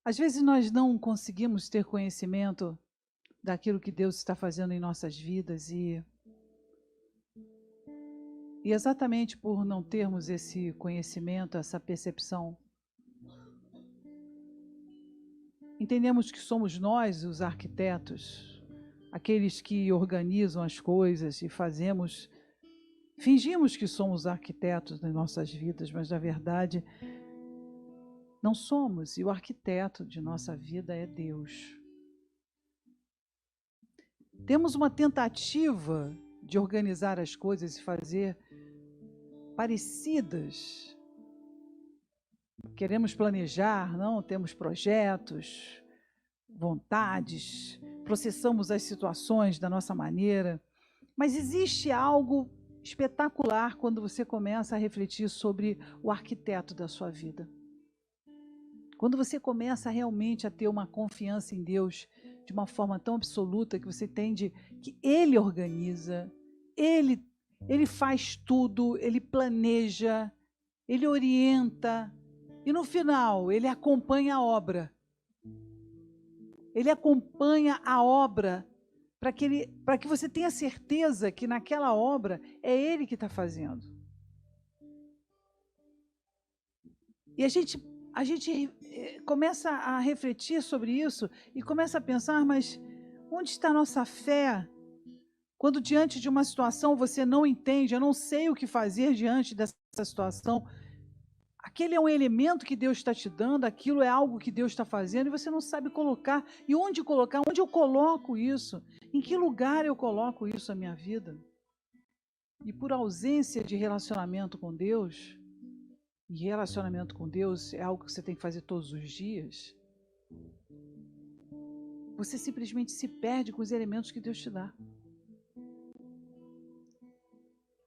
Às vezes nós não conseguimos ter conhecimento daquilo que Deus está fazendo em nossas vidas e exatamente por não termos esse conhecimento, essa percepção, entendemos que somos nós os arquitetos, aqueles que organizam as coisas e fingimos que somos arquitetos das nossas vidas, mas na verdade não somos, e o arquiteto de nossa vida é Deus. Temos uma tentativa de organizar as coisas e fazer parecidas. Queremos planejar, não? Temos projetos, vontades, processamos as situações da nossa maneira, mas existe algo espetacular quando você começa a refletir sobre o arquiteto da sua vida. Quando você começa realmente a ter uma confiança em Deus de uma forma tão absoluta que você entende que Ele organiza, Ele faz tudo, Ele planeja, Ele orienta e no final Ele acompanha a obra. Ele acompanha a obra para que você tenha certeza que naquela obra é Ele que está fazendo. E a gente começa a refletir sobre isso e começa a pensar, mas onde está a nossa fé? Quando diante de uma situação você não entende, eu não sei o que fazer diante dessa situação, aquele é um elemento que Deus está te dando, aquilo é algo que Deus está fazendo e você não sabe colocar. E onde colocar? Onde eu coloco isso? Em que lugar eu coloco isso na minha vida? E por ausência de relacionamento com Deus, e relacionamento com Deus é algo que você tem que fazer todos os dias, você simplesmente se perde com os elementos que Deus te dá.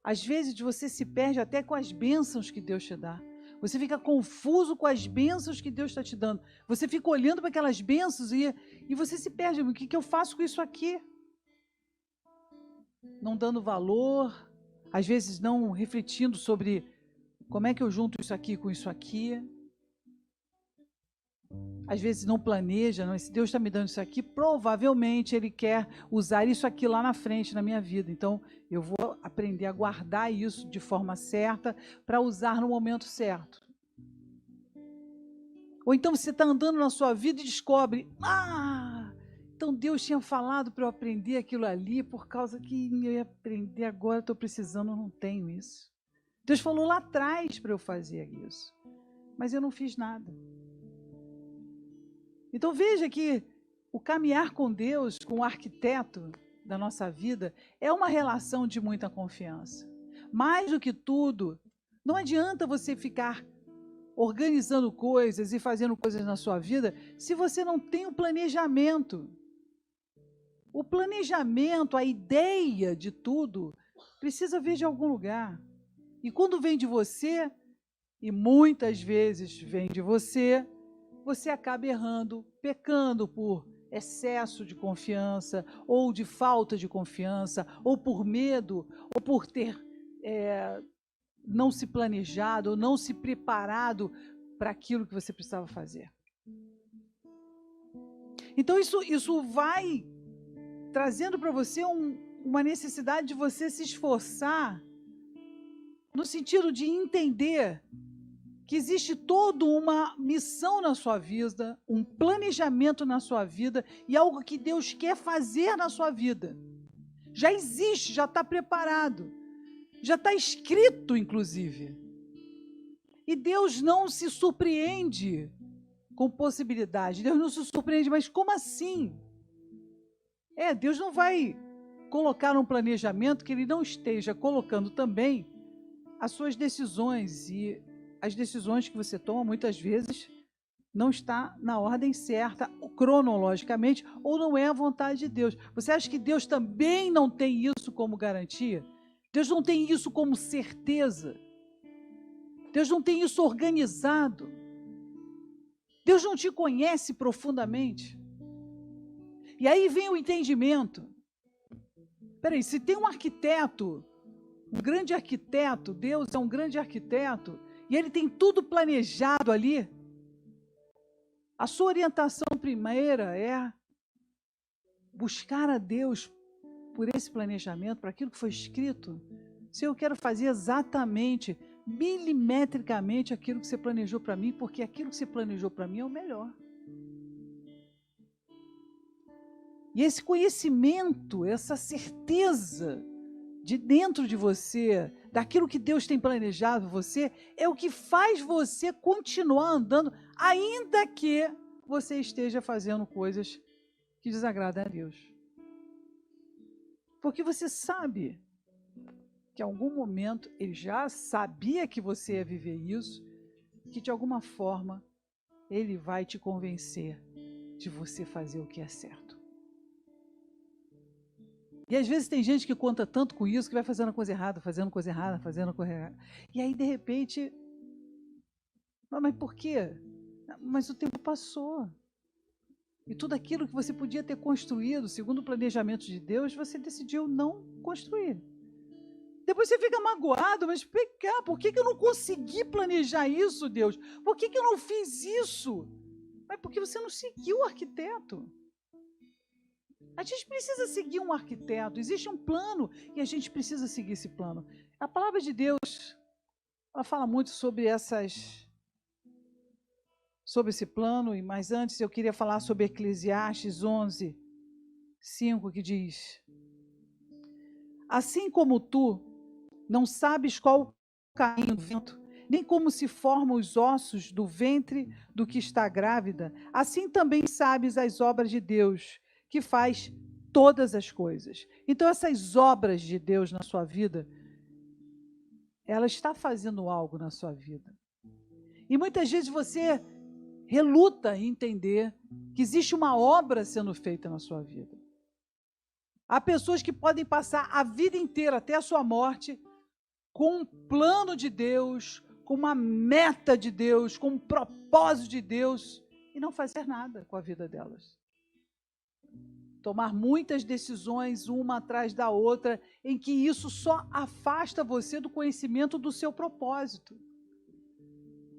Às vezes você se perde até com as bênçãos que Deus te dá. Você fica confuso com as bênçãos que Deus está te dando. Você fica olhando para aquelas bênçãos e você se perde. O que eu faço com isso aqui? Não dando valor, às vezes não refletindo sobre como é que eu junto isso aqui com isso aqui. Às vezes não planeja, não, se Deus está me dando isso aqui, provavelmente Ele quer usar isso aqui lá na frente na minha vida. Então, eu vou aprender a guardar isso de forma certa para usar no momento certo. Ou então você está andando na sua vida e descobre, então Deus tinha falado para eu aprender aquilo ali, por causa que eu ia aprender agora, estou precisando, eu não tenho isso. Deus falou lá atrás para eu fazer isso, mas eu não fiz nada. Então veja que o caminhar com Deus, com o arquiteto da nossa vida, é uma relação de muita confiança. Mais do que tudo, não adianta você ficar organizando coisas e fazendo coisas na sua vida se você não tem um planejamento. O planejamento, a ideia de tudo, precisa vir de algum lugar. E quando vem de você, e muitas vezes vem de você, você acaba errando, pecando por excesso de confiança, ou de falta de confiança, ou por medo, ou por ter não se planejado, ou não se preparado para aquilo que você precisava fazer. Então isso vai trazendo para você uma necessidade de você se esforçar, no sentido de entender que existe toda uma missão na sua vida, um planejamento na sua vida e algo que Deus quer fazer na sua vida. Já existe, já está preparado, já está escrito, inclusive. E Deus não se surpreende com possibilidade. Deus não se surpreende, mas como assim? Deus não vai colocar um planejamento que Ele não esteja colocando também as suas decisões, e as decisões que você toma muitas vezes não está na ordem certa, cronologicamente, ou não é a vontade de Deus. Você acha que Deus também não tem isso como garantia? Deus não tem isso como certeza? Deus não tem isso organizado? Deus não te conhece profundamente? E aí vem o entendimento. Peraí, se tem um arquiteto, um grande arquiteto, Deus é um grande arquiteto, e Ele tem tudo planejado ali, A sua orientação primeira é buscar a Deus por esse planejamento, para aquilo que foi escrito. Se eu quero fazer exatamente, milimetricamente aquilo que você planejou para mim, porque aquilo que você planejou para mim é o melhor. E esse conhecimento, essa certeza de dentro de você, daquilo que Deus tem planejado para você, é o que faz você continuar andando, ainda que você esteja fazendo coisas que desagradam a Deus. Porque você sabe que em algum momento Ele já sabia que você ia viver isso, que de alguma forma Ele vai te convencer de você fazer o que é certo. E às vezes tem gente que conta tanto com isso que vai fazendo a coisa errada, fazendo coisa errada, fazendo coisa errada. E aí, de repente, mas por quê? Mas o tempo passou. E tudo aquilo que você podia ter construído, segundo o planejamento de Deus, você decidiu não construir. Depois você fica magoado, mas por que eu não consegui planejar isso, Deus? Por que eu não fiz isso? Mas porque você não seguiu o arquiteto. A gente precisa seguir um arquiteto, existe um plano e a gente precisa seguir esse plano. A palavra de Deus, ela fala muito sobre esse plano, mas antes eu queria falar sobre Eclesiastes 11, 5, que diz: assim como tu não sabes qual o caminho do vento, nem como se formam os ossos do ventre do que está grávida, assim também sabes as obras de Deus, que faz todas as coisas. Então, essas obras de Deus na sua vida, ela está fazendo algo na sua vida. E muitas vezes você reluta em entender que existe uma obra sendo feita na sua vida. Há pessoas que podem passar a vida inteira, até a sua morte, com um plano de Deus, com uma meta de Deus, com um propósito de Deus, e não fazer nada com a vida delas. Tomar muitas decisões, uma atrás da outra, em que isso só afasta você do conhecimento do seu propósito.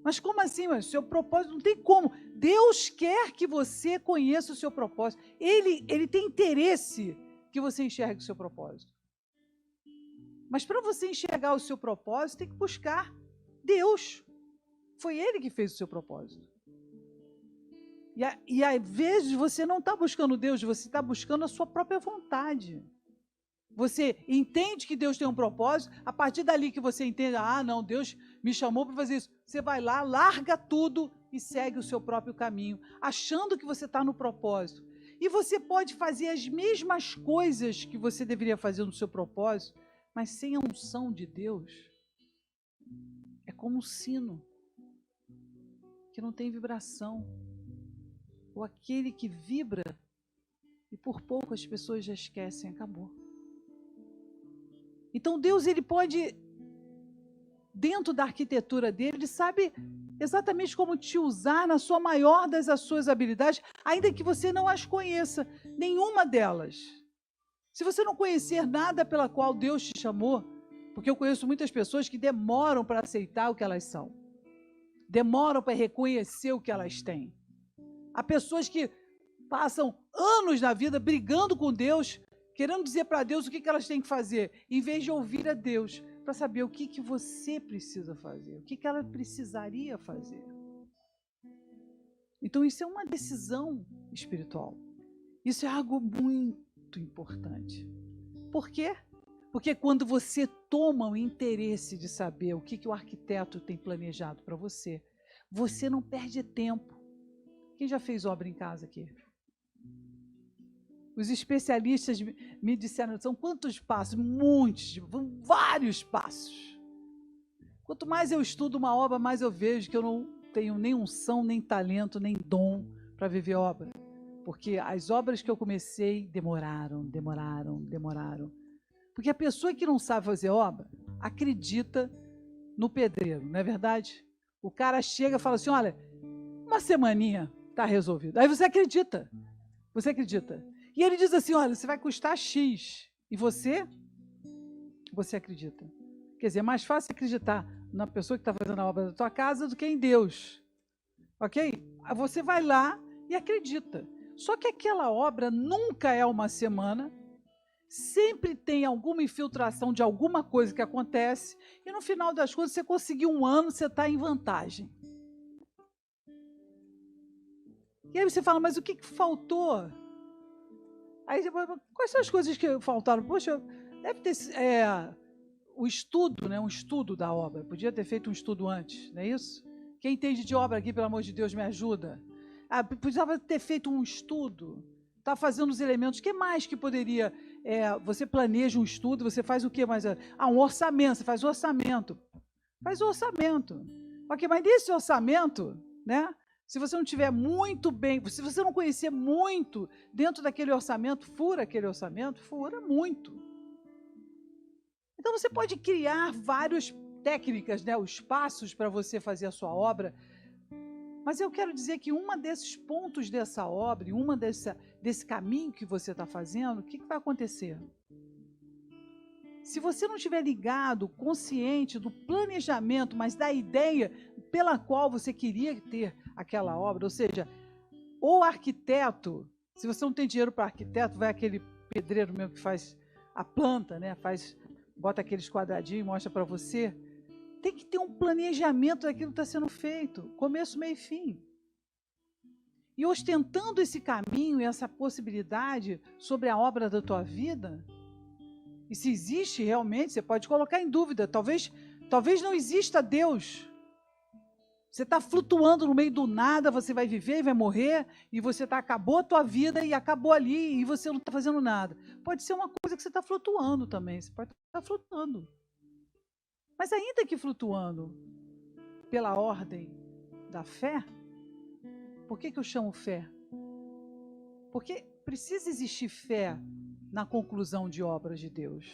Mas como assim? Mas seu propósito não tem como. Deus quer que você conheça o seu propósito. Ele tem interesse que você enxergue o seu propósito. Mas para você enxergar o seu propósito, tem que buscar Deus. Foi Ele que fez o seu propósito. E às vezes você não está buscando Deus, você está buscando a sua própria vontade. Você entende que Deus tem um propósito, a partir dali que você entende, não, Deus me chamou para fazer isso. Você vai lá, larga tudo e segue o seu próprio caminho, achando que você está no propósito. E você pode fazer as mesmas coisas que você deveria fazer no seu propósito, mas sem a unção de Deus. É como um sino que não tem vibração. Ou aquele que vibra e por pouco as pessoas já esquecem, acabou. Então Deus, ele pode, dentro da arquitetura dele, ele sabe exatamente como te usar na sua maior das suas habilidades, ainda que você não as conheça, nenhuma delas. Se você não conhecer nada pela qual Deus te chamou, porque eu conheço muitas pessoas que demoram para aceitar o que elas são, demoram para reconhecer o que elas têm. Há pessoas que passam anos na vida brigando com Deus, querendo dizer para Deus o que elas têm que fazer, em vez de ouvir a Deus, para saber o que você precisa fazer, o que ela precisaria fazer. Então isso é uma decisão espiritual. Isso é algo muito importante. Por quê? Porque quando você toma o interesse de saber o que o arquiteto tem planejado para você, você não perde tempo. Quem já fez obra em casa aqui? Os especialistas me disseram, são quantos passos? Muitos, vários passos. Quanto mais eu estudo uma obra, mais eu vejo que eu não tenho nem unção, nem talento, nem dom para viver obra. Porque as obras que eu comecei demoraram. Porque a pessoa que não sabe fazer obra, acredita no pedreiro, não é verdade? O cara chega e fala assim, olha, uma semaninha está resolvido. Aí você acredita. E ele diz assim, olha, você vai custar X. E você acredita. Quer dizer, é mais fácil acreditar na pessoa que está fazendo a obra da tua casa do que em Deus. Ok? você vai lá e acredita. Só que aquela obra nunca é uma semana, sempre tem alguma infiltração de alguma coisa que acontece, e no final das contas, você conseguiu um ano, você está em vantagem. E aí você fala, mas o que faltou? Aí você fala, quais são as coisas que faltaram? Poxa, deve ter o estudo, né? Um estudo da obra. Podia ter feito um estudo antes, não é isso? Quem entende de obra aqui, pelo amor de Deus, me ajuda. Precisava ter feito um estudo. Está fazendo os elementos. O que mais que poderia? Você planeja um estudo, você faz o que mais? Um orçamento, você faz o orçamento. Faz o orçamento. Ok, mas nesse orçamento, né? Se você não tiver muito bem, se você não conhecer muito dentro daquele orçamento, fura aquele orçamento, fura muito. Então você pode criar várias técnicas, né, os passos para você fazer a sua obra, mas eu quero dizer que uma desses pontos dessa obra, desse caminho que você está fazendo, o que vai acontecer? Se você não estiver ligado, consciente do planejamento, mas da ideia pela qual você queria ter aquela obra, ou seja, o arquiteto, se você não tem dinheiro para arquiteto, vai aquele pedreiro mesmo que faz a planta, né? Bota aqueles quadradinhos e mostra para você. Tem que ter um planejamento daquilo que está sendo feito, começo, meio e fim. E ostentando esse caminho e essa possibilidade sobre a obra da tua vida, e se existe realmente, você pode colocar em dúvida, talvez não exista Deus. Você está flutuando no meio do nada, você vai viver e vai morrer, e você acabou a tua vida e acabou ali, e você não está fazendo nada. Pode ser uma coisa que você está flutuando também, você pode estar flutuando. Mas ainda que flutuando pela ordem da fé, por que eu chamo fé? Porque precisa existir fé na conclusão de obras de Deus.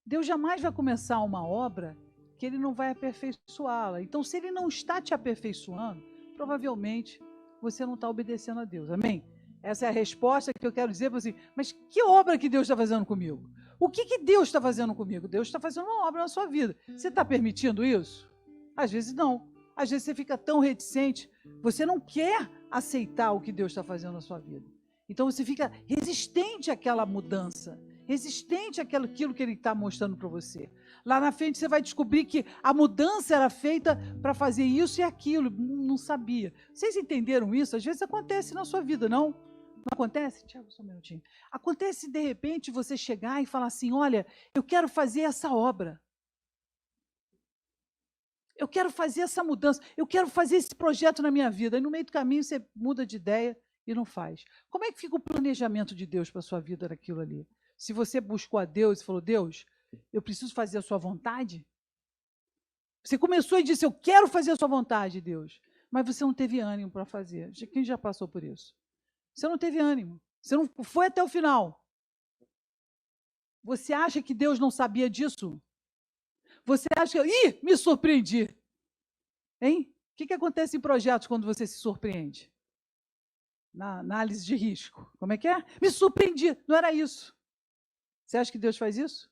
Deus jamais vai começar uma obra que Ele não vai aperfeiçoá-la. Então, se Ele não está te aperfeiçoando, provavelmente você não está obedecendo a Deus. Amém? Essa é a resposta que eu quero dizer para você. Mas que obra que Deus está fazendo comigo? O que Deus está fazendo comigo? Deus está fazendo uma obra na sua vida. Você está permitindo isso? Às vezes não. Às vezes você fica tão reticente, você não quer aceitar o que Deus está fazendo na sua vida. Então você fica resistente àquela mudança, resistente àquilo que Ele está mostrando para você. Lá na frente você vai descobrir que a mudança era feita para fazer isso e aquilo, não sabia. Vocês entenderam isso? Às vezes acontece na sua vida, não? Não acontece? Tiago, só um minutinho. Acontece de repente você chegar e falar assim, olha, eu quero fazer essa obra. Eu quero fazer essa mudança, eu quero fazer esse projeto na minha vida. E no meio do caminho você muda de ideia e não faz. Como é que fica o planejamento de Deus para a sua vida naquilo ali? Se você buscou a Deus e falou, Deus, eu preciso fazer a sua vontade? Você começou e disse, eu quero fazer a sua vontade, Deus. Mas você não teve ânimo para fazer. Quem já passou por isso? Você não teve ânimo. Você não foi até o final. Você acha que Deus não sabia disso? Você acha que... me surpreendi. Hein? O que acontece em projetos quando você se surpreende? Na análise de risco. Como é que é? Me surpreendi. Não era isso. Você acha que Deus faz isso?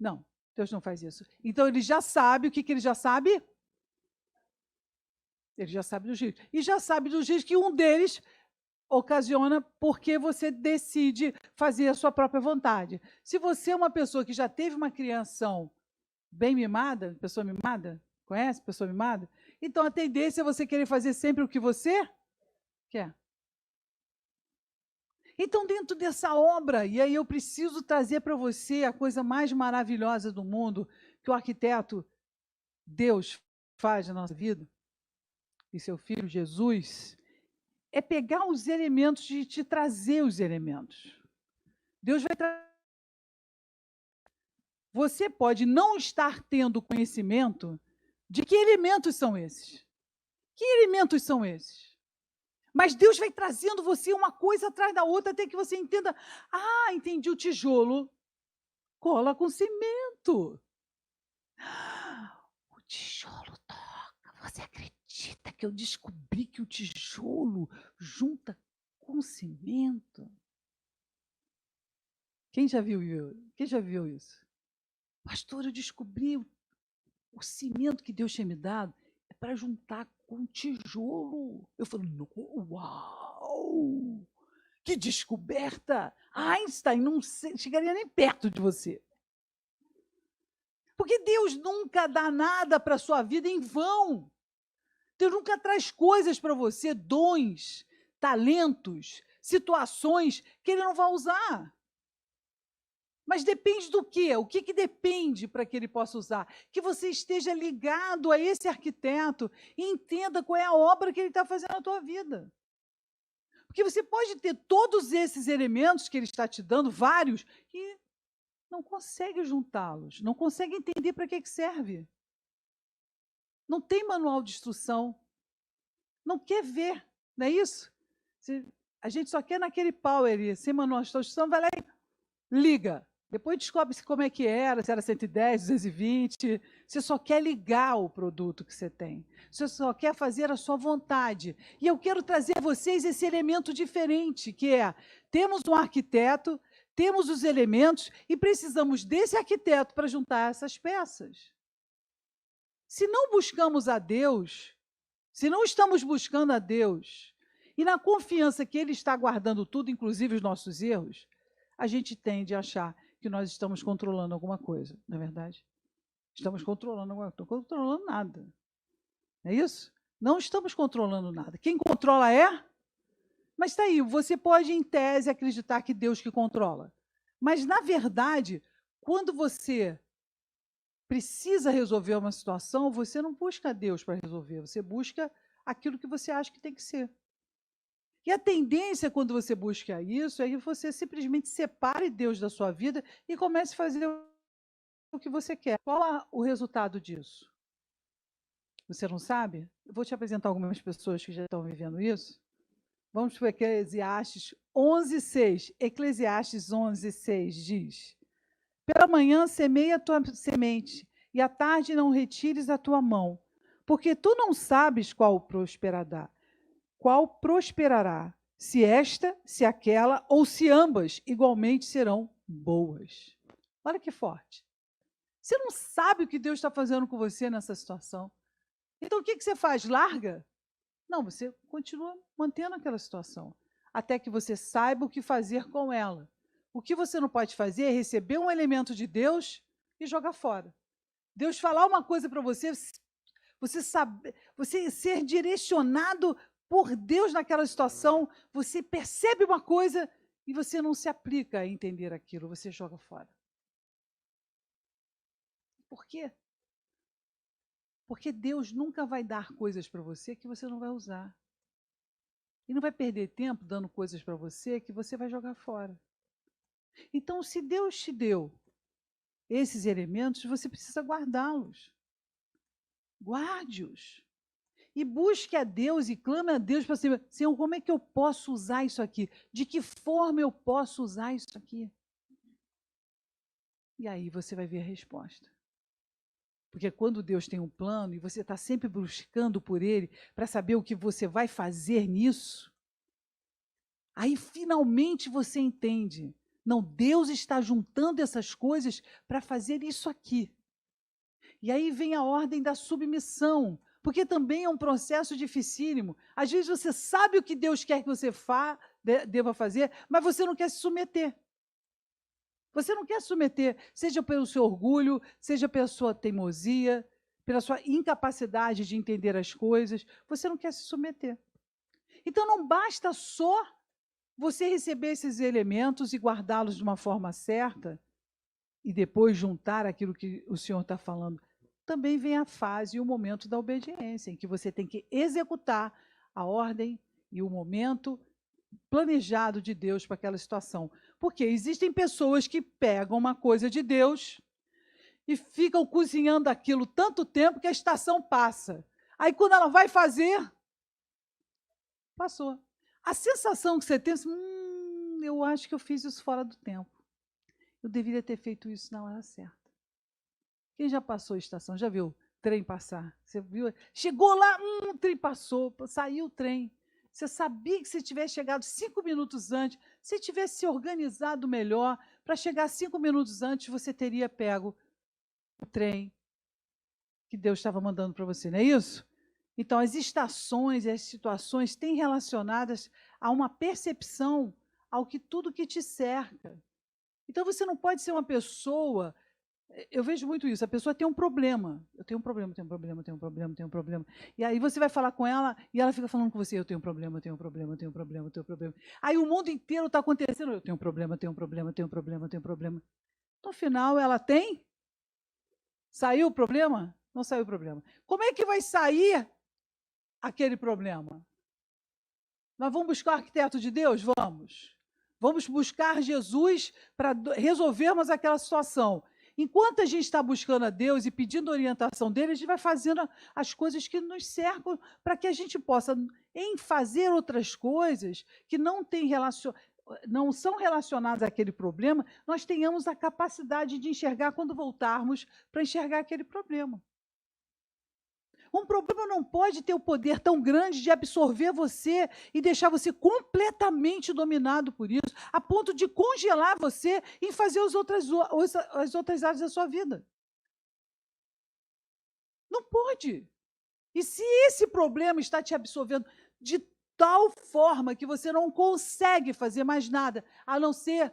Não, Deus não faz isso. Então, Ele já sabe. O que Ele já sabe? Ele já sabe dos riscos. E já sabe dos riscos que um deles ocasiona porque você decide fazer a sua própria vontade. Se você é uma pessoa que já teve uma criação bem mimada, pessoa mimada, conhece pessoa mimada? Então, a tendência é você querer fazer sempre o que você quer. Então, dentro dessa obra, e aí eu preciso trazer para você a coisa mais maravilhosa do mundo que o arquiteto Deus faz na nossa vida, e seu Filho Jesus, é pegar os elementos e te trazer os elementos. Deus vai trazer. Você pode não estar tendo conhecimento de que elementos são esses. Que elementos são esses? Mas Deus vai trazendo você uma coisa atrás da outra até que você entenda. Ah, entendi, o tijolo cola com cimento. O tijolo toca. Você acredita que eu descobri que o tijolo junta com cimento? Quem já viu isso? Pastor, eu descobri o cimento que Deus tinha me dado é para juntar com tijolo. Eu falei, uau! Que descoberta! Einstein não chegaria nem perto de você. Porque Deus nunca dá nada para a sua vida em vão. Deus nunca traz coisas para você, dons, talentos, situações que Ele não vai usar. Mas depende do quê? O que depende para que Ele possa usar? Que você esteja ligado a esse arquiteto e entenda qual é a obra que Ele está fazendo na tua vida. Porque você pode ter todos esses elementos que Ele está te dando, vários, e não consegue juntá-los, não consegue entender para que serve. Não tem manual de instrução, não quer ver, não é isso? A gente só quer naquele power, sem manual de instrução, vai lá e liga. Depois descobre como é que era, se era 110, 220. Você só quer ligar o produto que você tem. Você só quer fazer a sua vontade. E eu quero trazer a vocês esse elemento diferente, que é, temos um arquiteto, temos os elementos e precisamos desse arquiteto para juntar essas peças. Se não buscamos a Deus, se não estamos buscando a Deus, e na confiança que Ele está guardando tudo, inclusive os nossos erros, a gente tende a achar que nós estamos controlando alguma coisa, não é verdade? Estamos controlando alguma coisa, não estamos controlando nada. Não é isso? Não estamos controlando nada. Quem controla é? Mas está aí, você pode, em tese, acreditar que Deus que controla. Mas, na verdade, quando você precisa resolver uma situação, você não busca Deus para resolver, você busca aquilo que você acha que tem que ser. E a tendência, quando você busca isso, é que você simplesmente separe Deus da sua vida e comece a fazer o que você quer. Qual é o resultado disso? Você não sabe? Eu vou te apresentar algumas pessoas que já estão vivendo isso. Vamos para Eclesiastes 11:6. Eclesiastes 11:6 diz: pela manhã semeia a tua semente, e à tarde não retires a tua mão, porque tu não sabes qual prosperará, se esta, se aquela, ou se ambas igualmente serão boas. Olha que forte. Você não sabe o que Deus está fazendo com você nessa situação. Então o que você faz? Larga? Não, você continua mantendo aquela situação, até que você saiba o que fazer com ela. O que você não pode fazer é receber um elemento de Deus e jogar fora. Deus falar uma coisa para você, você ser direcionado por Deus naquela situação, você percebe uma coisa e você não se aplica a entender aquilo, você joga fora. Por quê? Porque Deus nunca vai dar coisas para você que você não vai usar. E não vai perder tempo dando coisas para você que você vai jogar fora. Então, se Deus te deu esses elementos, você precisa guardá-los. Guarde-os. E busque a Deus e clame a Deus para saber, Senhor, como é que eu posso usar isso aqui? De que forma eu posso usar isso aqui? E aí você vai ver a resposta. Porque quando Deus tem um plano e você está sempre buscando por Ele para saber o que você vai fazer nisso, aí finalmente você entende. Não, Deus está juntando essas coisas para fazer isso aqui. E aí vem a ordem da submissão, porque também é um processo dificílimo. Às vezes você sabe o que Deus quer que você deva fazer, mas você não quer se submeter. Você não quer se submeter, seja pelo seu orgulho, seja pela sua teimosia, pela sua incapacidade de entender as coisas, você não quer se submeter. Então não basta só você receber esses elementos e guardá-los de uma forma certa e depois juntar aquilo que o Senhor está falando. Também vem a fase e o momento da obediência, em que você tem que executar a ordem e o momento planejado de Deus para aquela situação. Porque existem pessoas que pegam uma coisa de Deus e ficam cozinhando aquilo tanto tempo que a estação passa. Aí quando ela vai fazer, passou. A sensação que você tem, eu acho que eu fiz isso fora do tempo. Eu deveria ter feito isso na hora certa. Quem já passou a estação, já viu o trem passar? Você viu? Chegou lá, o trem passou, saiu o trem. Você sabia que se tivesse chegado 5 minutos antes, se tivesse se organizado melhor, para chegar 5 minutos antes, você teria pego o trem que Deus estava mandando para você, não é isso? Então, as estações e as situações têm relacionadas a uma percepção ao que tudo que te cerca. Então, você não pode ser uma pessoa. Eu vejo muito isso. A pessoa tem um problema. Eu tenho um problema, eu tenho um problema, eu tenho um problema, eu tenho um problema. E aí você vai falar com ela e ela fica falando com você: eu tenho um problema, eu tenho um problema, eu tenho um problema, eu tenho um problema. Aí o mundo inteiro está acontecendo: eu tenho um problema, eu tenho um problema, eu tenho um problema, eu tenho um problema. No final, ela tem? Saiu o problema? Não saiu o problema. Como é que vai sair aquele problema? Nós vamos buscar o arquiteto de Deus? Vamos. Vamos buscar Jesus para resolvermos aquela situação. Enquanto a gente está buscando a Deus e pedindo orientação dele, a gente vai fazendo as coisas que nos cercam para que a gente possa, em fazer outras coisas que não são relacionadas àquele problema, nós tenhamos a capacidade de enxergar quando voltarmos para enxergar aquele problema. Um problema não pode ter o poder tão grande de absorver você e deixar você completamente dominado por isso, a ponto de congelar você em fazer as outras áreas da sua vida. Não pode. E se esse problema está te absorvendo de tal forma que você não consegue fazer mais nada, a não ser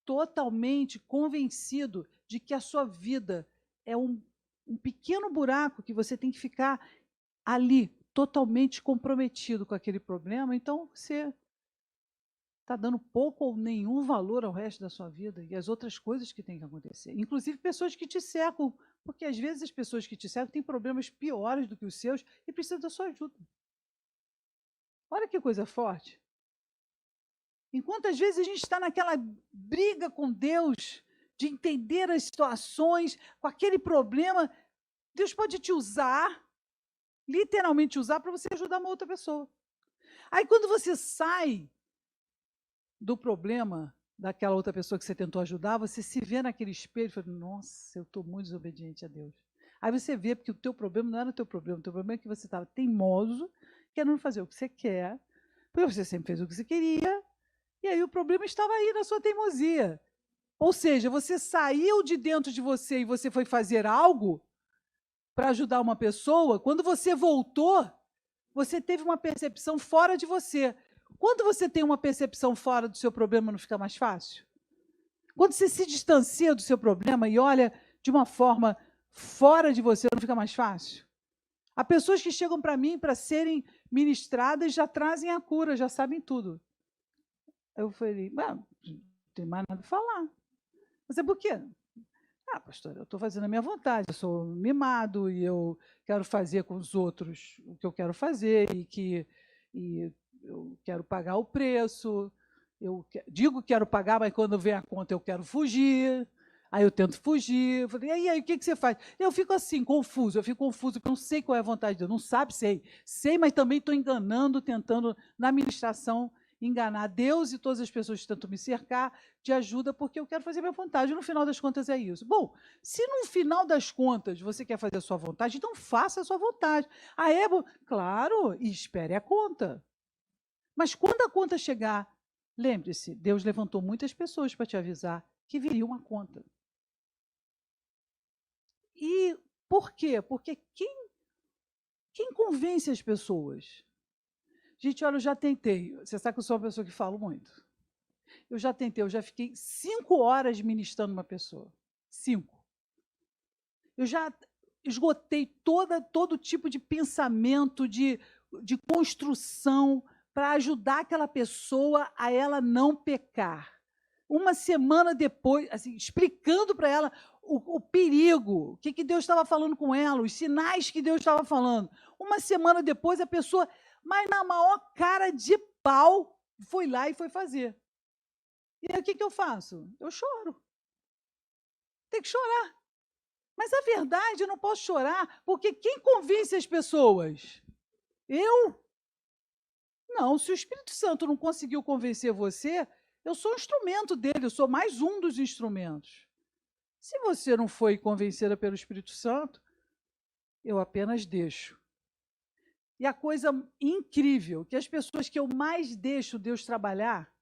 totalmente convencido de que a sua vida é um pequeno buraco que você tem que ficar ali, totalmente comprometido com aquele problema, então você está dando pouco ou nenhum valor ao resto da sua vida e às outras coisas que têm que acontecer. Inclusive pessoas que te cercam, porque às vezes as pessoas que te cercam têm problemas piores do que os seus e precisam da sua ajuda. Olha que coisa forte. Enquanto às vezes a gente está naquela briga com Deus, de entender as situações, com aquele problema, Deus pode te usar, literalmente usar, para você ajudar uma outra pessoa. Aí quando você sai do problema daquela outra pessoa que você tentou ajudar, você se vê naquele espelho e fala: nossa, eu estou muito desobediente a Deus. Aí você vê, porque o teu problema não era o teu problema é que você estava teimoso, querendo fazer o que você quer, porque você sempre fez o que você queria, e aí o problema estava aí na sua teimosia. Ou seja, você saiu de dentro de você e você foi fazer algo para ajudar uma pessoa, quando você voltou, você teve uma percepção fora de você. Quando você tem uma percepção fora do seu problema, não fica mais fácil? Quando você se distancia do seu problema e olha de uma forma fora de você, não fica mais fácil? Há pessoas que chegam para mim para serem ministradas e já trazem a cura, já sabem tudo. Eu falei: não tem mais nada a falar. Mas é por quê? Ah, pastor, eu estou fazendo a minha vontade, eu sou mimado e eu quero fazer com os outros o que eu quero fazer e eu quero pagar o preço, digo que quero pagar, mas quando vem a conta eu quero fugir, aí eu tento fugir, eu falei: e aí, o que você faz? Eu fico assim, confuso, porque eu não sei qual é a vontade de Deus, não sabe, sei, mas também estou enganando, tentando, na administração, enganar Deus e todas as pessoas que tentam me cercar de ajuda, porque eu quero fazer minha vontade. No final das contas é isso. Bom, se no final das contas você quer fazer a sua vontade, então faça a sua vontade. Ah, é? Claro, e espere a conta. Mas quando a conta chegar, lembre-se, Deus levantou muitas pessoas para te avisar que viria uma conta. E por quê? Porque quem convence as pessoas? Gente, olha, eu já tentei. Você sabe que eu sou uma pessoa que falo muito. Eu já tentei, eu já fiquei 5 horas ministrando uma pessoa. 5. Eu já esgotei todo tipo de pensamento, de construção, para ajudar aquela pessoa a ela não pecar. Uma semana depois, assim, explicando para ela o perigo, o que Deus estava falando com ela, os sinais que Deus estava falando. Uma semana depois, a pessoa, mas na maior cara de pau, foi lá e foi fazer. E aí o que eu faço? Eu choro. Tem que chorar. Mas a verdade, eu não posso chorar, porque quem convence as pessoas? Eu? Não, se o Espírito Santo não conseguiu convencer você, eu sou um instrumento dele, eu sou mais um dos instrumentos. Se você não foi convencida pelo Espírito Santo, eu apenas deixo. E a coisa incrível, que as pessoas que eu mais deixo Deus trabalhar,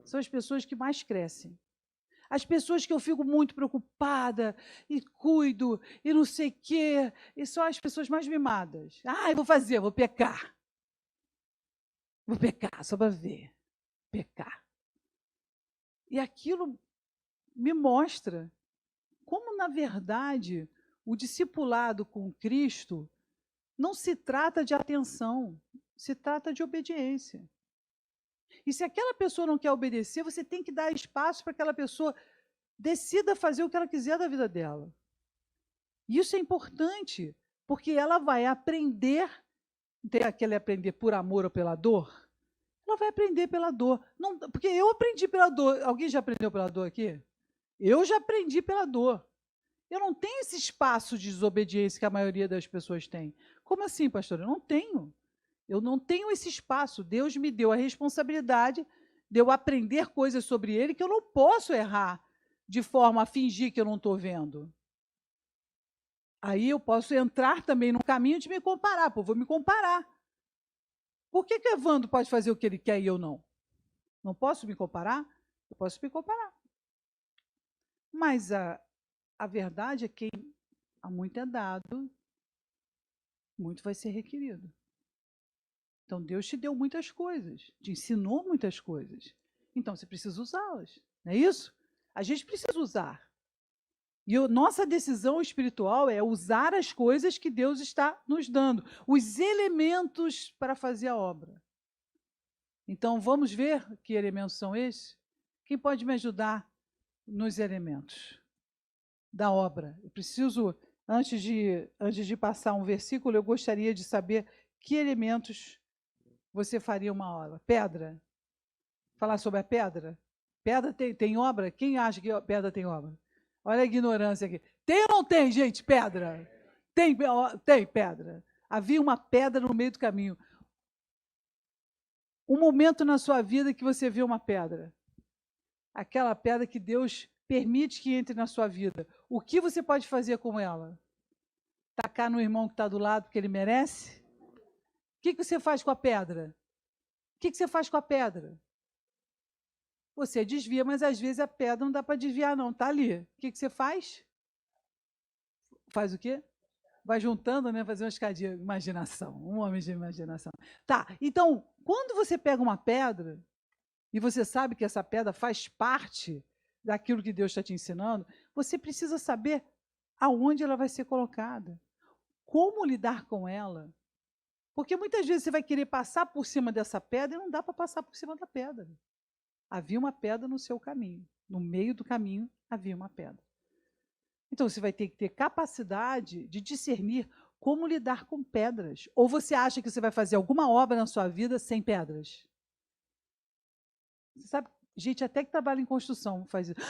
são as pessoas que mais crescem. As pessoas que eu fico muito preocupada e cuido e não sei o quê, e são as pessoas mais mimadas. Ah, eu vou fazer, vou pecar. Vou pecar, só para ver. Pecar. E aquilo me mostra como, na verdade, o discipulado com Cristo não se trata de atenção, se trata de obediência. E se aquela pessoa não quer obedecer, você tem que dar espaço para que aquela pessoa decida fazer o que ela quiser da vida dela. E isso é importante, porque ela vai aprender, tem aquele aprender por amor ou pela dor? Ela vai aprender pela dor. Não, porque eu aprendi pela dor. Alguém já aprendeu pela dor aqui? Eu já aprendi pela dor. Eu não tenho esse espaço de desobediência que a maioria das pessoas tem. Como assim, pastor? Eu não tenho. Eu não tenho esse espaço. Deus me deu a responsabilidade de eu aprender coisas sobre Ele que eu não posso errar de forma a fingir que eu não estou vendo. Aí eu posso entrar também no caminho de me comparar. Pô, vou me comparar. Por que que Evandro pode fazer o que ele quer e eu não? Não posso me comparar? Eu posso me comparar. Mas a verdade é que há muito é dado, muito vai ser requerido. Então, Deus te deu muitas coisas, te ensinou muitas coisas. Então, você precisa usá-las, não é isso? A gente precisa usar. E nossa decisão espiritual é usar as coisas que Deus está nos dando, os elementos para fazer a obra. Então, vamos ver que elementos são esses? Quem pode me ajudar nos elementos da obra? Eu preciso, antes de passar um versículo, eu gostaria de saber que elementos você faria uma obra. Pedra. Falar sobre a pedra? Pedra tem obra? Quem acha que pedra tem obra? Olha a ignorância aqui. Tem ou não tem, gente, pedra? Tem pedra. Havia uma pedra no meio do caminho. Um momento na sua vida que você vê uma pedra. Aquela pedra que Deus permite que entre na sua vida. O que você pode fazer com ela? Tacar no irmão que está do lado porque ele merece? O que você faz com a pedra? O que você faz com a pedra? Você desvia, mas às vezes a pedra não dá para desviar, não. Está ali. O que você faz? Faz o quê? Vai juntando, né? Fazer uma escadinha. Imaginação. Um homem de imaginação. Tá. Então, quando você pega uma pedra e você sabe que essa pedra faz parte daquilo que Deus está te ensinando, você precisa saber aonde ela vai ser colocada. Como lidar com ela. Porque muitas vezes você vai querer passar por cima dessa pedra e não dá para passar por cima da pedra. Havia uma pedra no seu caminho. No meio do caminho havia uma pedra. Então você vai ter que ter capacidade de discernir como lidar com pedras. Ou você acha que você vai fazer alguma obra na sua vida sem pedras? Você sabe, gente até que trabalha em construção faz isso.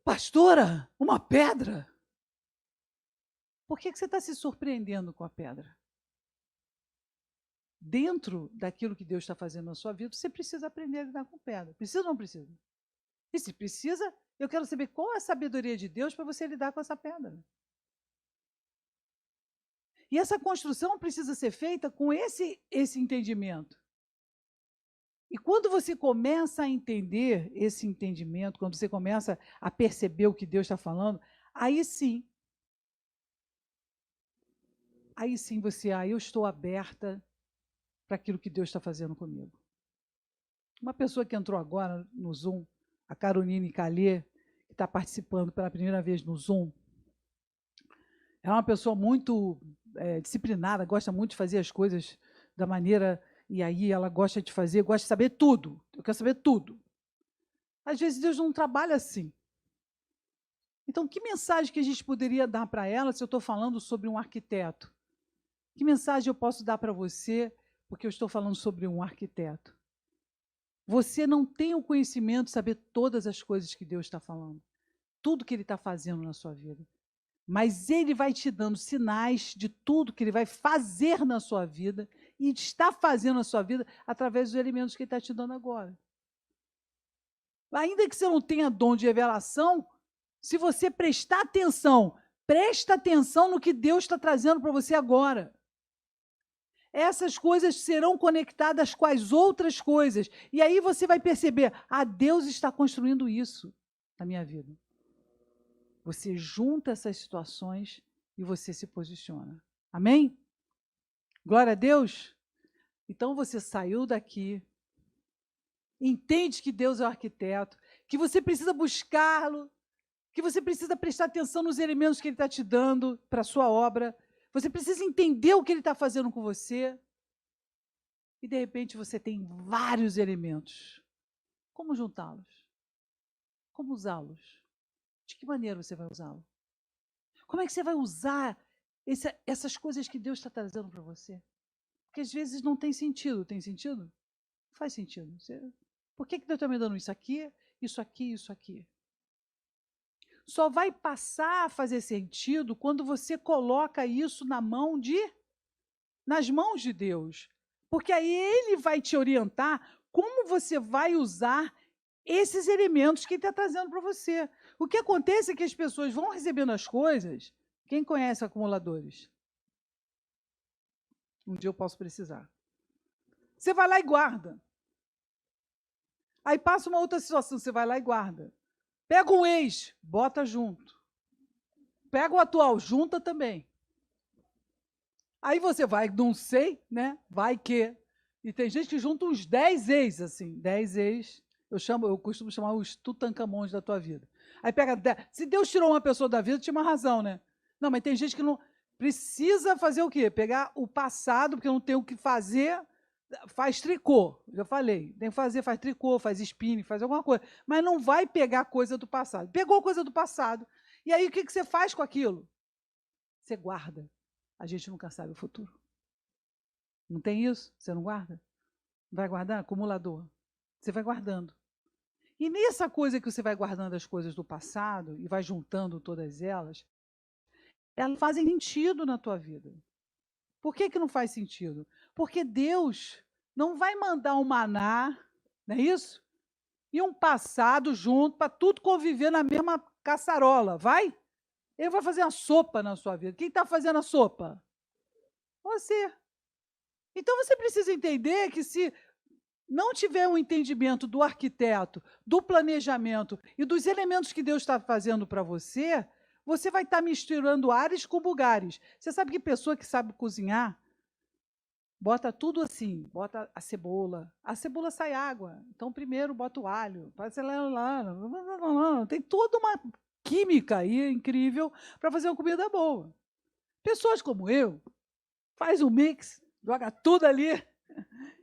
Pastora, uma pedra? Por que você está se surpreendendo com a pedra? Dentro daquilo que Deus está fazendo na sua vida, você precisa aprender a lidar com pedra. Precisa ou não precisa? E se precisa, eu quero saber qual é a sabedoria de Deus para você lidar com essa pedra. E essa construção precisa ser feita com esse entendimento. E quando você começa a entender esse entendimento, quando você começa a perceber o que Deus está falando, aí sim você, eu estou aberta para aquilo que Deus está fazendo comigo. Uma pessoa que entrou agora no Zoom, a Caroline Calê, que está participando pela primeira vez no Zoom, é uma pessoa muito disciplinada, gosta muito de fazer as coisas da maneira, e aí ela gosta de fazer, gosta de saber tudo. Eu quero saber tudo. Às vezes Deus não trabalha assim. Então, que mensagem que a gente poderia dar para ela se eu estou falando sobre um arquiteto? Que mensagem eu posso dar para você porque eu estou falando sobre um arquiteto? Você não tem o conhecimento de saber todas as coisas que Deus está falando, tudo que Ele está fazendo na sua vida. Mas Ele vai te dando sinais de tudo que Ele vai fazer na sua vida e está fazendo na sua vida através dos elementos que Ele está te dando agora. Ainda que você não tenha dom de revelação, se você prestar atenção, presta atenção no que Deus está trazendo para você agora. Essas coisas serão conectadas com as outras coisas. E aí você vai perceber, Deus está construindo isso na minha vida. Você junta essas situações e você se posiciona. Amém? Glória a Deus. Então você saiu daqui, entende que Deus é o arquiteto, que você precisa buscá-lo, que você precisa prestar atenção nos elementos que Ele está te dando para a sua obra. Você precisa entender o que Ele está fazendo com você. E, de repente, você tem vários elementos. Como juntá-los? Como usá-los? De que maneira você vai usá-los? Como é que você vai usar essas coisas que Deus está trazendo para você? Porque, às vezes, não tem sentido. Tem sentido? Não faz sentido. Por que Deus está me dando isso aqui, isso aqui, isso aqui? Só vai passar a fazer sentido quando você coloca isso nas mãos de Deus. Porque aí Ele vai te orientar como você vai usar esses elementos que Ele está trazendo para você. O que acontece é que as pessoas vão recebendo as coisas. Quem conhece acumuladores? Um dia eu posso precisar. Você vai lá e guarda. Aí passa uma outra situação, você vai lá e guarda. Pega um ex, bota junto. Pega o atual, junta também. Aí você vai, não sei, né? Vai que. E tem gente que junta uns 10 ex, assim, 10 ex. Eu costumo chamar os Tutankamons da tua vida. Aí pega 10. Se Deus tirou uma pessoa da vida, tinha uma razão, né? Não, mas tem gente que não precisa fazer o quê? Pegar o passado, porque não tem o que fazer, faz tricô, já falei. Tem que fazer, faz tricô, faz spinning, faz alguma coisa. Mas não vai pegar coisa do passado. Pegou coisa do passado. E aí o que você faz com aquilo? Você guarda. A gente nunca sabe o futuro. Não tem isso? Você não guarda? Vai guardar? Acumulador. Você vai guardando. E nessa coisa que você vai guardando as coisas do passado e vai juntando todas elas fazem sentido na tua vida. Por que não faz sentido? Porque Deus não vai mandar um maná, não é isso? E um passado junto para tudo conviver na mesma caçarola, vai? Ele vai fazer uma sopa na sua vida. Quem está fazendo a sopa? Você. Então você precisa entender que se não tiver um entendimento do arquiteto, do planejamento e dos elementos que Deus está fazendo para você, você vai estar misturando ares com bugares. Você sabe que pessoa que sabe cozinhar, bota tudo assim, bota a cebola sai água. Então primeiro bota o alho, tem toda uma química aí incrível para fazer uma comida boa. Pessoas como eu, faz um mix, joga tudo ali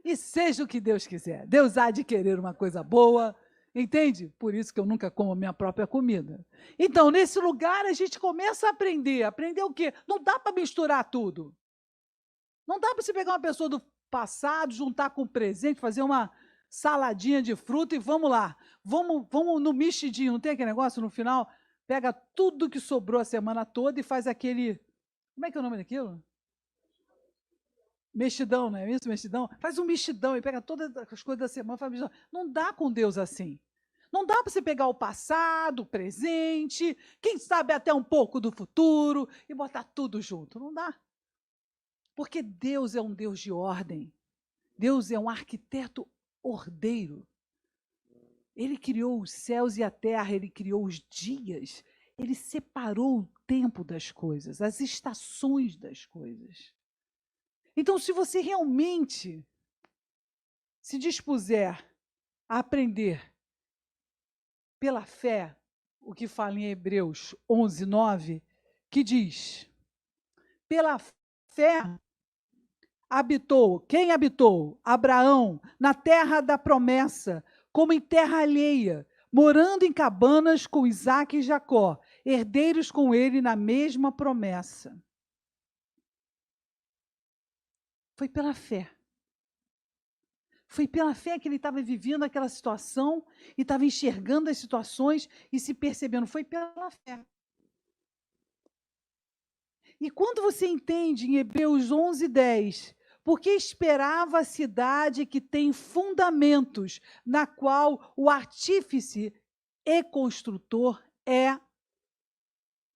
e seja o que Deus quiser. Deus há de querer uma coisa boa, entende? Por isso que eu nunca como a minha própria comida. Então, nesse lugar, a gente começa a aprender. Aprender o quê? Não dá para misturar tudo. Não dá para você pegar uma pessoa do passado, juntar com o presente, fazer uma saladinha de fruta e vamos lá. Vamos no mexidinho. Não tem aquele negócio no final? Pega tudo que sobrou a semana toda e faz aquele... Como é que é o nome daquilo? Mexidão, não é isso? Mexidão? Faz um mexidão e pega todas as coisas da semana. Faz mexidão. Não dá com Deus assim. Não dá para você pegar o passado, o presente, quem sabe até um pouco do futuro e botar tudo junto. Não dá. Porque Deus é um Deus de ordem. Deus é um arquiteto ordeiro. Ele criou os céus e a terra, ele criou os dias, ele separou o tempo das coisas, as estações das coisas. Então, se você realmente se dispuser a aprender pela fé, o que fala em Hebreus 11:9, que diz: pela fé quem habitou? Abraão, na terra da promessa, como em terra alheia, morando em cabanas com Isaque e Jacó, herdeiros com ele na mesma promessa. Foi pela fé. Foi pela fé que ele estava vivendo aquela situação e estava enxergando as situações e se percebendo. Foi pela fé. E quando você entende em Hebreus 11:10, porque esperava a cidade que tem fundamentos, na qual o artífice e construtor é...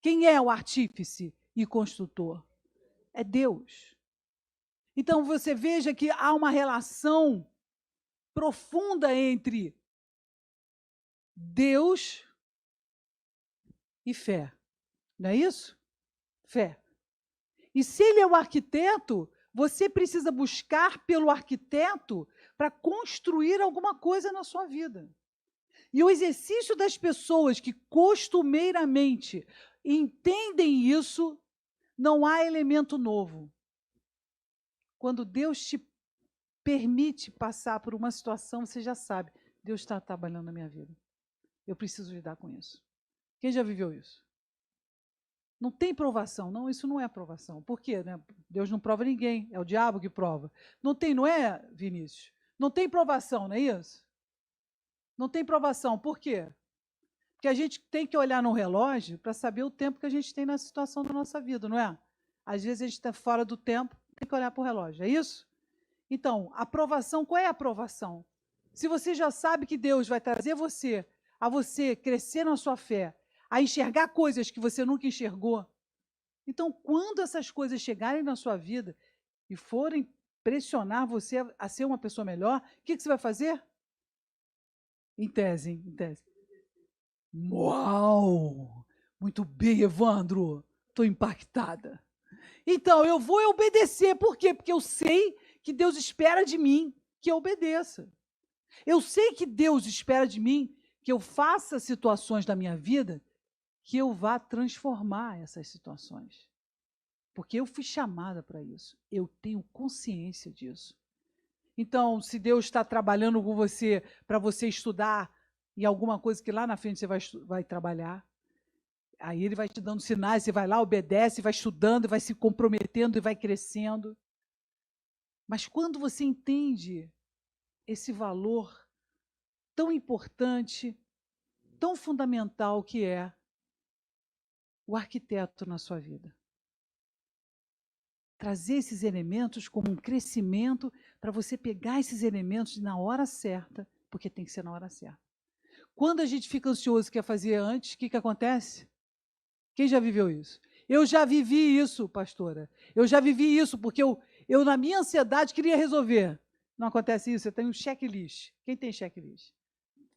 Quem é o artífice e construtor? É Deus. Então você veja que há uma relação profunda entre Deus e fé. Não é isso? Fé. E se ele é o arquiteto, você precisa buscar pelo arquiteto para construir alguma coisa na sua vida. E o exercício das pessoas que costumeiramente entendem isso, não há elemento novo. Quando Deus te permite passar por uma situação, você já sabe, Deus está trabalhando na minha vida. Eu preciso lidar com isso. Quem já viveu isso? Não tem provação. Não, isso não é provação. Por quê? Né? Deus não prova ninguém, é o diabo que prova. Não tem, não é, Vinícius? Não tem provação, não é isso? Não tem provação. Por quê? Porque a gente tem que olhar no relógio para saber o tempo que a gente tem na situação da nossa vida, não é? Às vezes a gente está fora do tempo, tem que olhar para o relógio, é isso? Então, a provação, qual é a provação? Se você já sabe que Deus vai trazer a você crescer na sua fé, a enxergar coisas que você nunca enxergou, então, quando essas coisas chegarem na sua vida e forem pressionar você a ser uma pessoa melhor, o que você vai fazer? Em tese, hein? Em tese. Uau! Muito bem, Evandro. Estou impactada. Então, eu vou obedecer. Por quê? Porque eu sei que Deus espera de mim que eu obedeça. Eu sei que Deus espera de mim que eu faça situações da minha vida que eu vá transformar essas situações. Porque eu fui chamada para isso. Eu tenho consciência disso. Então, se Deus está trabalhando com você para você estudar em alguma coisa que lá na frente você vai trabalhar, aí Ele vai te dando sinais, você vai lá, obedece, vai estudando, vai se comprometendo e vai crescendo. Mas quando você entende esse valor tão importante, tão fundamental que é o arquiteto na sua vida. Trazer esses elementos como um crescimento para você pegar esses elementos na hora certa, porque tem que ser na hora certa. Quando a gente fica ansioso e quer fazer antes, o que acontece? Quem já viveu isso? Eu já vivi isso, pastora. Eu já vivi isso, porque eu na minha ansiedade, queria resolver. Não acontece isso? Eu tenho um checklist. Quem tem checklist?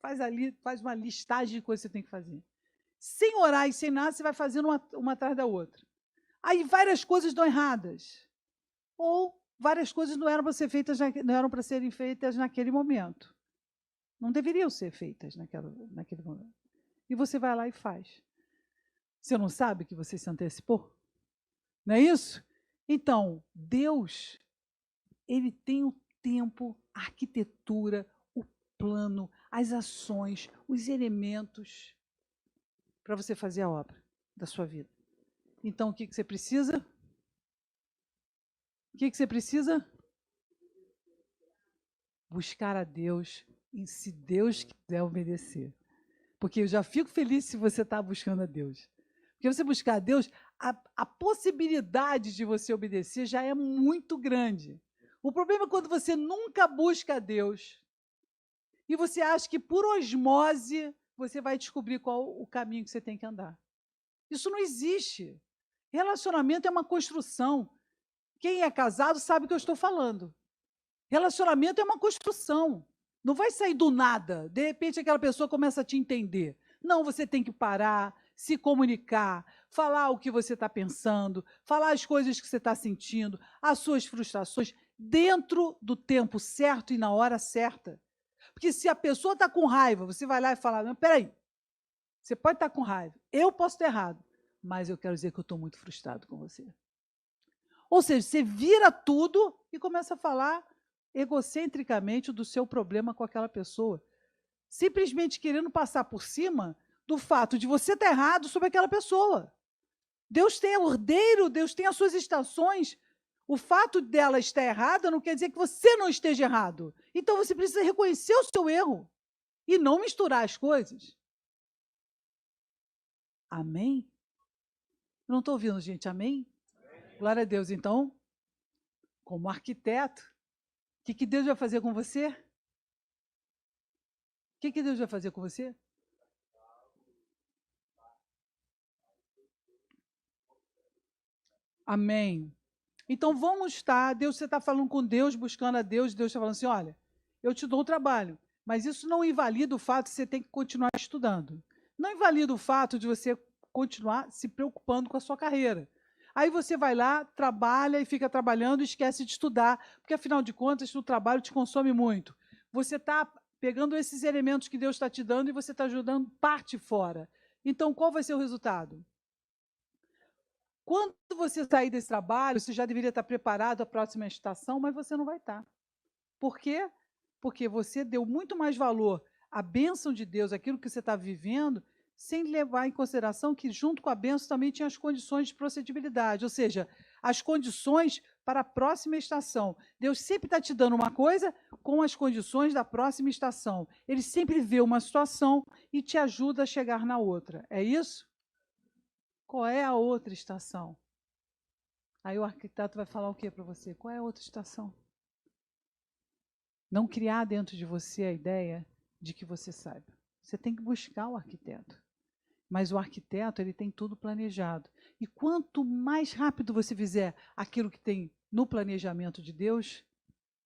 Faz uma listagem de coisas que você tem que fazer. Sem orar e sem nada, você vai fazendo uma atrás da outra. Aí várias coisas dão erradas. Ou várias coisas não eram para serem feitas naquele momento. Não deveriam ser feitas naquele momento. E você vai lá e faz. Você não sabe que você se antecipou? Não é isso? Então, Deus, Ele tem o tempo, a arquitetura, o plano, as ações, os elementos para você fazer a obra da sua vida. Então, o que você precisa? O que você precisa? Buscar a Deus e, se Deus quiser, obedecer. Porque eu já fico feliz se você está buscando a Deus. Porque você buscar a Deus, a possibilidade de você obedecer já é muito grande. O problema é quando você nunca busca a Deus e você acha que por osmose você vai descobrir qual o caminho que você tem que andar. Isso não existe. Relacionamento é uma construção. Quem é casado sabe o que eu estou falando. Relacionamento é uma construção. Não vai sair do nada. De repente, aquela pessoa começa a te entender. Não, você tem que parar, se comunicar, falar o que você está pensando, falar as coisas que você está sentindo, as suas frustrações, dentro do tempo certo e na hora certa. Porque se a pessoa está com raiva, você vai lá e fala, não, peraí, você pode estar com raiva, eu posso estar errado, mas eu quero dizer que eu estou muito frustrado com você. Ou seja, você vira tudo e começa a falar egocentricamente do seu problema com aquela pessoa, simplesmente querendo passar por cima do fato de você estar errado sobre aquela pessoa. Deus tem ordeiro, Deus tem as suas estações. O fato dela estar errada não quer dizer que você não esteja errado. Então você precisa reconhecer o seu erro e não misturar as coisas. Amém? Eu não estou ouvindo, gente. Amém? Glória a Deus. Então, como arquiteto, o que Deus vai fazer com você? O que Deus vai fazer com você? Amém. Então vamos estar, você está falando com Deus, buscando a Deus, Deus está falando assim, olha, eu te dou o trabalho, mas isso não invalida o fato de você ter que continuar estudando. Não invalida o fato de você continuar se preocupando com a sua carreira. Aí você vai lá, trabalha e fica trabalhando e esquece de estudar, porque afinal de contas o trabalho te consome muito. Você está pegando esses elementos que Deus está te dando e você está jogando parte fora. Então, qual vai ser o resultado? Quando você sair desse trabalho, você já deveria estar preparado à próxima estação, mas você não vai estar. Por quê? Porque você deu muito mais valor à bênção de Deus, aquilo que você está vivendo, sem levar em consideração que junto com a bênção também tinha as condições de procedibilidade, ou seja, as condições para a próxima estação. Deus sempre está te dando uma coisa com as condições da próxima estação. Ele sempre vê uma situação e te ajuda a chegar na outra. É isso? Qual é a outra estação? Aí o arquiteto vai falar o que para você? Qual é a outra estação? Não criar dentro de você a ideia de que você saiba. Você tem que buscar o arquiteto. Mas o arquiteto, ele tem tudo planejado. E quanto mais rápido você fizer aquilo que tem no planejamento de Deus,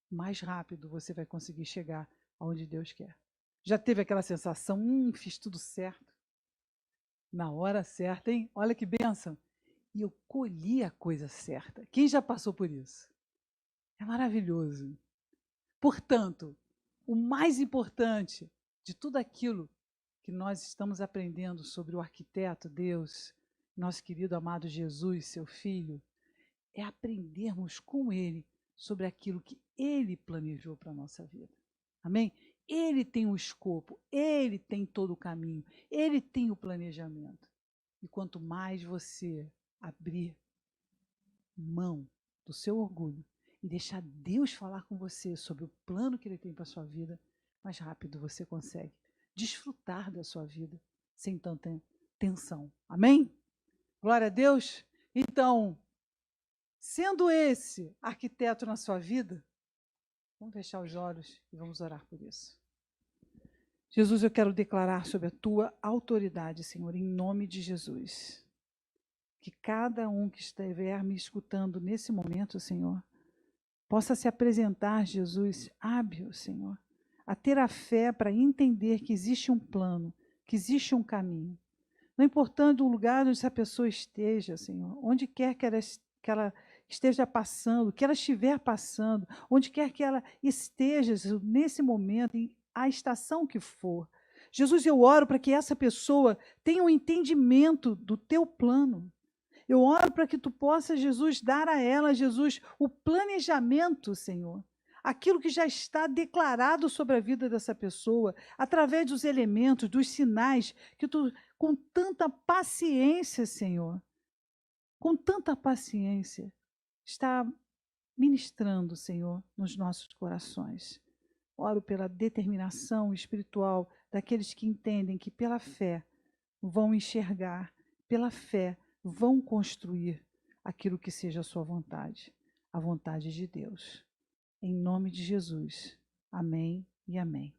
mais rápido você vai conseguir chegar aonde Deus quer. Já teve aquela sensação, fiz tudo certo. Na hora certa, hein? Olha que bênção. E eu colhi a coisa certa. Quem já passou por isso? É maravilhoso. Portanto, o mais importante de tudo aquilo que nós estamos aprendendo sobre o arquiteto, Deus, nosso querido amado Jesus, seu Filho, é aprendermos com Ele sobre aquilo que Ele planejou para a nossa vida. Amém? Ele tem o escopo, Ele tem todo o caminho, Ele tem o planejamento. E quanto mais você abrir mão do seu orgulho e deixar Deus falar com você sobre o plano que Ele tem para a sua vida, mais rápido você consegue desfrutar da sua vida sem tanta tensão. Amém? Glória a Deus. Então, sendo esse arquiteto na sua vida, vamos fechar os olhos e vamos orar por isso. Jesus, eu quero declarar sobre a tua autoridade, Senhor, em nome de Jesus. Que cada um que estiver me escutando nesse momento, Senhor, possa se apresentar, Jesus, hábil, Senhor, a ter a fé para entender que existe um plano, que existe um caminho. Não importando o lugar onde essa pessoa esteja, Senhor, onde quer que ela esteja passando, que ela estiver passando, onde quer que ela esteja nesse momento, a estação que for. Jesus, eu oro para que essa pessoa tenha um entendimento do teu plano. Eu oro para que tu possa, Jesus, dar a ela, Jesus, o planejamento, Senhor. Aquilo que já está declarado sobre a vida dessa pessoa, através dos elementos, dos sinais, que tu, com tanta paciência, Senhor, com tanta paciência, está ministrando, Senhor, nos nossos corações. Oro pela determinação espiritual daqueles que entendem que pela fé vão enxergar, pela fé vão construir aquilo que seja a sua vontade, a vontade de Deus. Em nome de Jesus. Amém e amém.